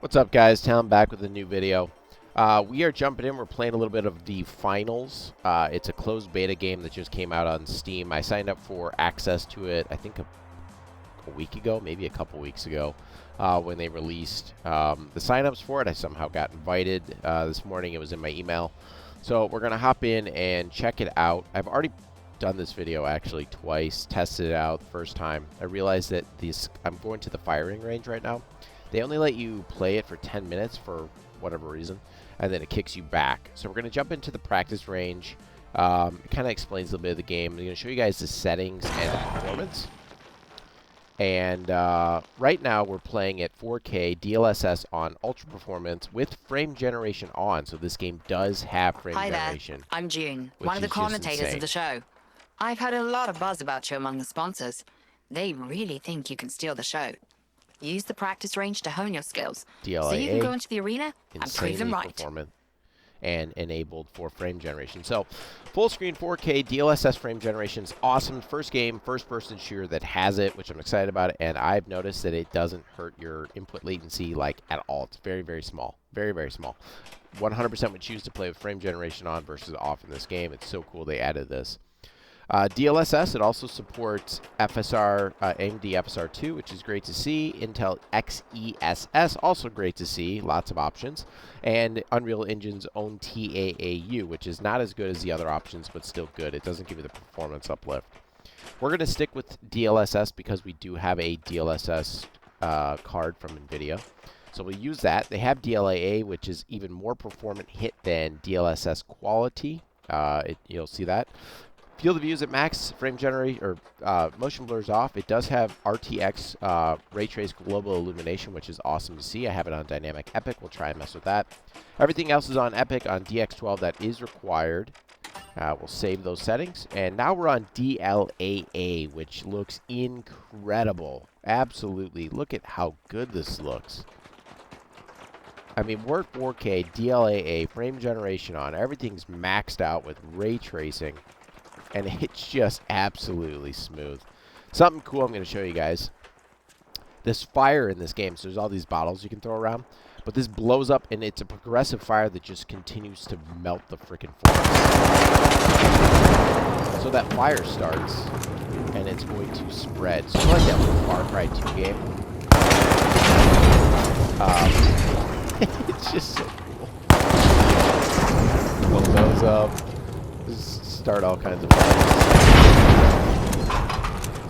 What's up, guys? Talon back with a new video. We are jumping in. We're playing a little bit of the finals. It's a closed beta game that just came out on Steam. I signed up for access to it, I think, a week ago, maybe a couple weeks ago, when they released the signups for it. I somehow got invited this morning. It was in my email. So we're going to hop in and check it out. I've already done this video actually twice, tested it out the first time. I realized that I'm going to the firing range right now. They only let you play it for 10 minutes for whatever reason, and then it kicks you back. So we're going to jump into the practice range. It kind of explains a little bit of the game. I'm going to show you guys the settings and the performance. And right now we're playing at 4K DLSS on ultra performance with frame generation on. So this game does have frame generation. Hi there, I'm June, one of the commentators of the show. I've heard a lot of buzz about you among the sponsors. They really think you can steal the show. Use the practice range to hone your skills, so you can go into the arena and prove them right. Performant and enabled for frame generation. So, full screen 4K DLSS frame generation is awesome. First game, first-person shooter that has it, which I'm excited about. And I've noticed that it doesn't hurt your input latency like at all. It's very, very small, very, very small. 100% would choose to play with frame generation on versus off in this game. It's so cool they added this. DLSS, it also supports FSR, AMD FSR 2, which is great to see. Intel XESS, also great to see. Lots of options. And Unreal Engine's own TAAU, which is not as good as the other options, but still good. It doesn't give you the performance uplift. We're going to stick with DLSS because we do have a DLSS card from NVIDIA. So we'll use that. They have DLAA, which is even more performant hit than DLSS quality. You'll see that. Field of view is at max, frame generate or motion blur is off. It does have RTX ray trace global illumination, which is awesome to see. I have it on dynamic epic. We'll try and mess with that. Everything else is on epic. On DX12, that is required. We'll save those settings. And now we're on DLAA, which looks incredible. Absolutely. Look at how good this looks. I mean, we're 4K, DLAA, frame generation on. Everything's maxed out with ray tracing. And it's just absolutely smooth. Something cool I'm going to show you guys. There's fire in this game, so there's all these bottles you can throw around. But this blows up, and it's a progressive fire that just continues to melt the freaking forest. So that fire starts, and it's going to spread. So like that little Far Cry 2 game. It's just so cool. Blow those up. Start all kinds of fires.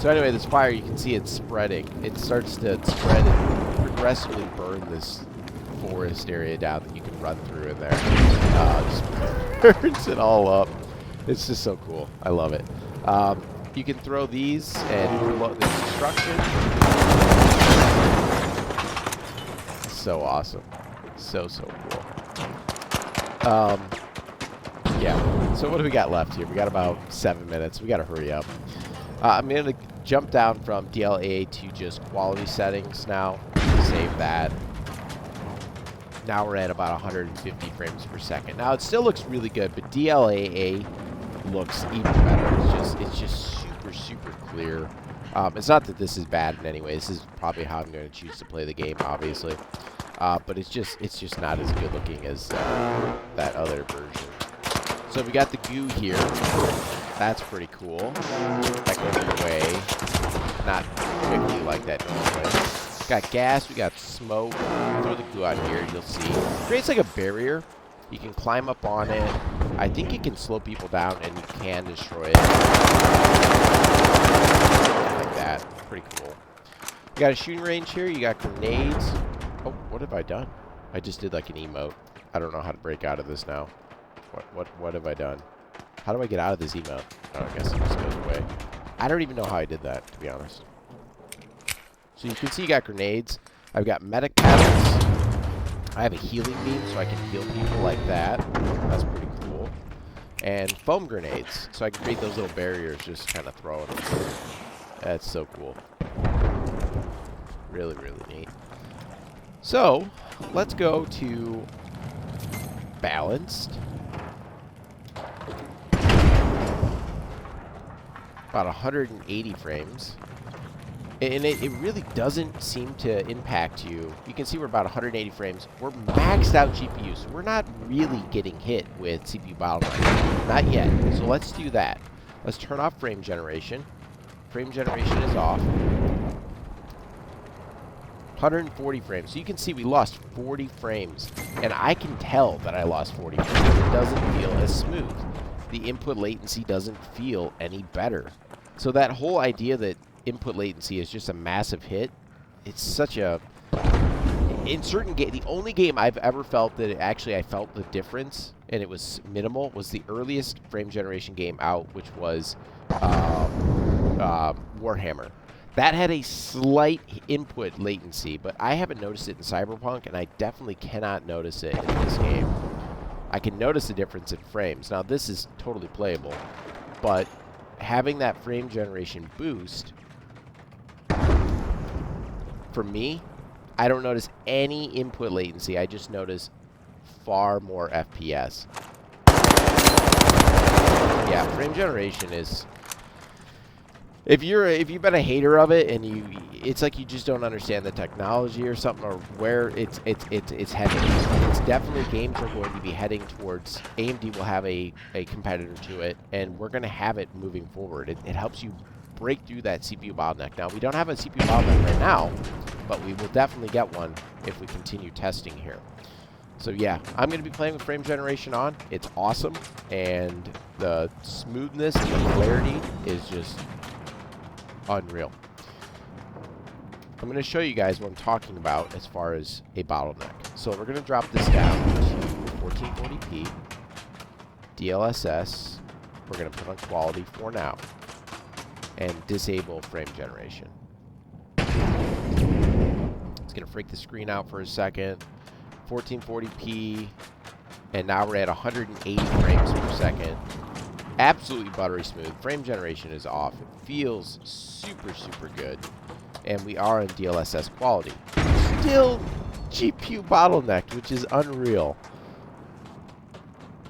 So anyway, this fire, you can see it spreading. It starts to spread and progressively burn this forest area down that you can run through in there. Just burns it all up. It's just so cool. I love it. You can throw these and reload the destruction. So awesome. So cool. Yeah, so what do we got left here? We got about 7 minutes. We got to hurry up. I'm going to jump down from DLAA to just quality settings now. Save that. Now we're at about 150 frames per second. Now, it still looks really good, but DLAA looks even better. It's just super clear. It's not that this is bad in any way. This is probably how I'm going to choose to play the game, obviously. But it's just not as good looking as that other version. So we got the goo here. That's pretty cool. That goes away. Not quickly like that normally. Got gas. We got smoke. Throw the goo out here. You'll see. It creates like a barrier. You can climb up on it. I think you can slow people down and you can destroy it. Like that. Pretty cool. You got a shooting range here. You got grenades. Oh, what have I done? I just did like an emote. I don't know how to break out of this now. What have I done? How do I get out of this emote? Oh, I guess it just goes away. I don't even know how I did that, to be honest. So you can see you got grenades. I've got medic paddles. I have a healing beam, so I can heal people like that. That's pretty cool. And foam grenades, so I can create those little barriers, just kind of throwing them. That's so cool. Really neat. So, let's go to balanced. About 180 frames. And it really doesn't seem to impact you. You can see we're about 180 frames. We're maxed out GPU, so we're not really getting hit with CPU bottleneck. Not yet. So let's do that. Let's turn off frame generation. Frame generation is off. 140 frames. So you can see we lost 40 frames. And I can tell that I lost 40 frames. It doesn't feel as smooth. The input latency doesn't feel any better. So that whole idea that input latency is just a massive hit, it's such a... In certain games, the only game I've ever felt that I felt the difference, and it was minimal, was the earliest frame generation game out, which was Warhammer. That had a slight input latency, but I haven't noticed it in Cyberpunk, and I definitely cannot notice it in this game. I can notice the difference in frames. Now, this is totally playable, but having that frame generation boost, for me, I don't notice any input latency. I just notice far more FPS. Yeah, frame generation is... If you've been a hater of it and it's like you just don't understand the technology or something, or where it's heading. It's definitely games are going to be heading towards. AMD will have a competitor to it, and we're going to have it moving forward. It helps you break through that CPU bottleneck. Now we don't have a CPU bottleneck right now, but we will definitely get one if we continue testing here. So yeah, I'm going to be playing with frame generation on. It's awesome, and the smoothness and the clarity is just unreal. I'm going to show you guys what I'm talking about as far as a bottleneck. So we're going to drop this down to 1440p, DLSS. We're going to put on quality for now, and disable frame generation. It's going to freak the screen out for a second. 1440p, and now we're at 180 frames per second. Absolutely buttery smooth. Frame generation is off. It feels super, super good. And we are in DLSS quality. Still GPU bottlenecked, which is unreal.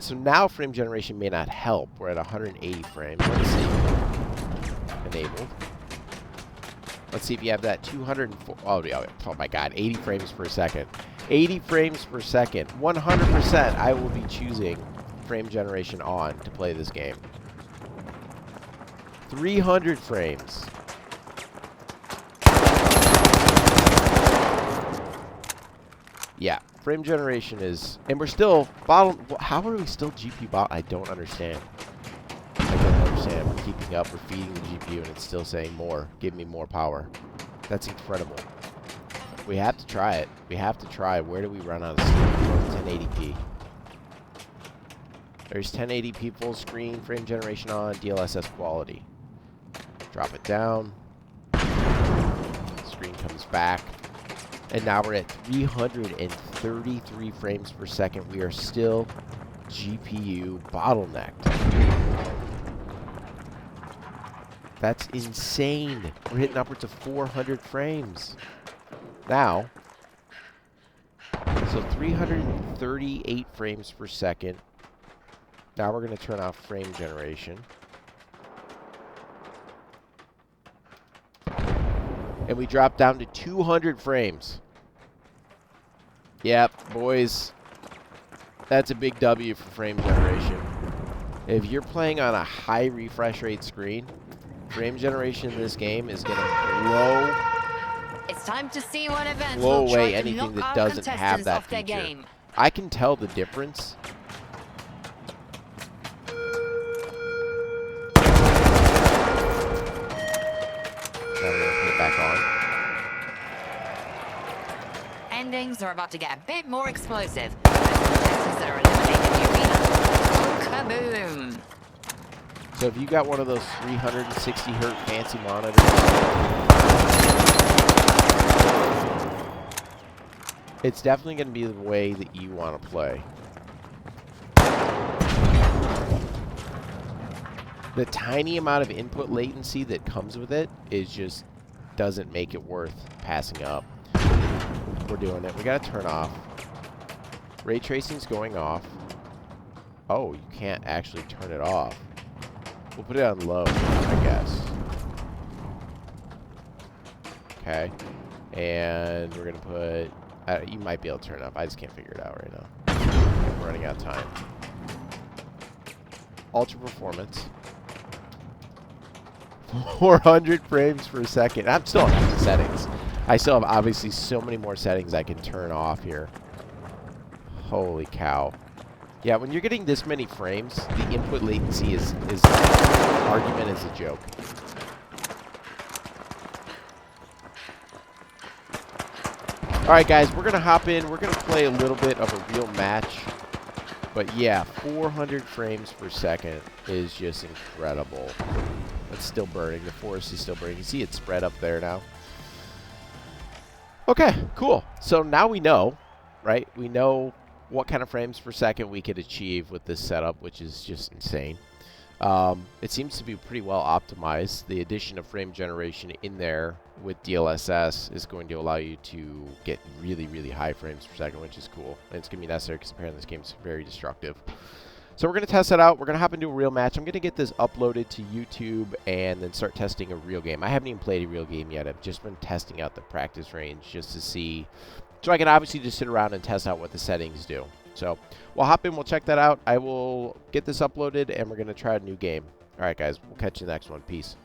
So now frame generation may not help. We're at 180 frames. Let's see. Enabled. Let's see if you have that 204. Oh my god, 80 frames per second. 80 frames per second. 100% I will be choosing frame generation on to play this game. 300 frames. Yeah, frame generation is, and we're still how are we still GPU bot? I don't understand. I don't understand. We're keeping up, we're feeding the GPU, and it's still saying more. Give me more power. That's incredible. We have to try it. We have to try. Where do we run out of steam? 1080p. There's 1080p full screen, frame generation on, DLSS quality. Drop it down. Screen comes back. And now we're at 333 frames per second. We are still GPU bottlenecked. That's insane. We're hitting upwards of 400 frames. Now, so 338 frames per second. Now we're going to turn off frame generation. And we drop down to 200 frames. Yep, boys. That's a big W for frame generation. If you're playing on a high refresh rate screen, frame generation in this game is going to blow... It's time to see what events blow away anything that doesn't have that feature. I can tell the difference. Now we're going to put it back on. Endings are about to get a bit more explosive. Contestants that are eliminated in the arena. Kaboom! So if you got one of those 360 hertz fancy monitors, it's definitely going to be the way that you want to play. The tiny amount of input latency that comes with it is just doesn't make it worth passing up. We're doing it. We got to turn off. Ray tracing's going off. Oh, you can't actually turn it off. We'll put it on low, I guess. Okay. And we're going to put... you might be able to turn it up. I just can't figure it out right now. I'm running out of time. Ultra performance. 400 frames per second. I'm still on the settings. I still have obviously so many more settings I can turn off here. Holy cow. Yeah, when you're getting this many frames, the input latency is argument is a joke. All right, guys, we're going to hop in. We're going to play a little bit of a real match. But yeah, 400 frames per second is just incredible. It's still burning. The forest is still burning. You see it spread up there now. Okay, cool. So now we know, right? We know what kind of frames per second we could achieve with this setup, which is just insane. It seems to be pretty well optimized. The addition of frame generation in there with DLSS is going to allow you to get really, really high frames per second, which is cool. And it's going to be necessary because apparently this game is very destructive. So we're going to test that out. We're going to hop into a real match. I'm going to get this uploaded to YouTube and then start testing a real game. I haven't even played a real game yet. I've just been testing out the practice range just to see. So I can obviously just sit around and test out what the settings do. So we'll hop in. We'll check that out. I will get this uploaded, and we're going to try a new game. All right, guys. We'll catch you in the next one. Peace.